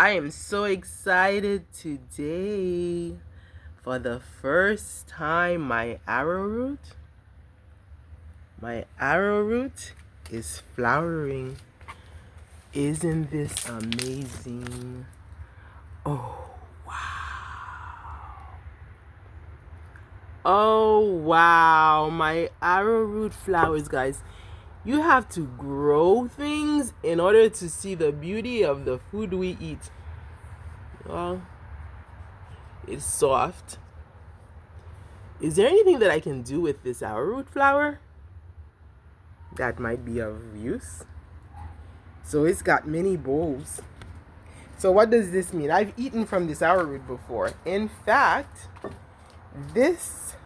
I am so excited today. For the first time, my arrowroot is flowering. Isn't this amazing? Oh, wow. Oh, wow. My arrowroot flowers, guys. You have to grow things in order to see the beauty of the food we eat. Well, it's soft. Is there anything that I can do with this arrowroot flower that might be of use? So it's got many bowls. So what does this mean? I've eaten from this arrowroot before. In fact, this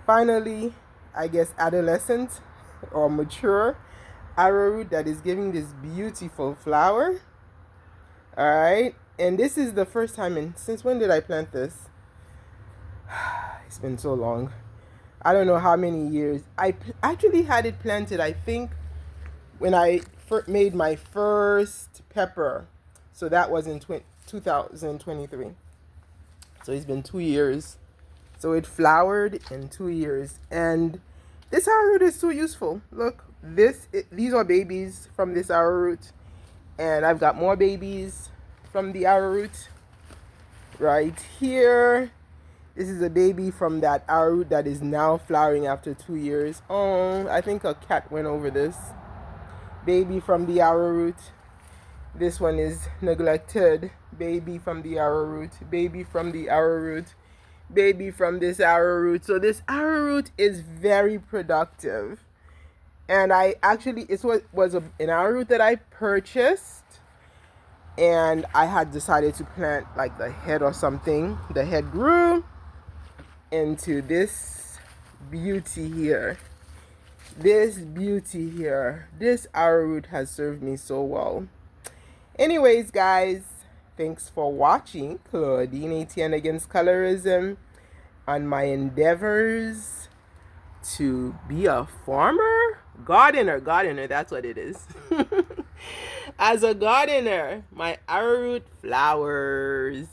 finally, I guess, adolescent or mature arrowroot that is giving this beautiful flower. All right. And this is the first time since when did I plant this? It's been so long. I don't know how many years. I actually had it planted, I think, when I made my first pepper. So that was in 2023. So it's been 2 years. So it flowered in 2 years. And this arrowroot is so useful. Look, these are babies from this arrowroot. And I've got more babies from the arrowroot right here. This is a baby from that arrowroot that is now flowering after 2 years. Oh, I think a cat went over this. Baby from the arrowroot. This one is neglected. Baby from the arrowroot. Baby from the arrowroot. Baby from this arrowroot. So this arrowroot is very productive. And I actually, it was an arrowroot that I purchased. And I had decided to plant like the head or something. The head grew into this beauty here. This beauty here. This arrowroot has served me so well. Anyways, guys, thanks for watching Claudine Etienne Against Colorism on my endeavors to be a farmer. Gardener, that's what it is. As a gardener, my arrowroot flowers.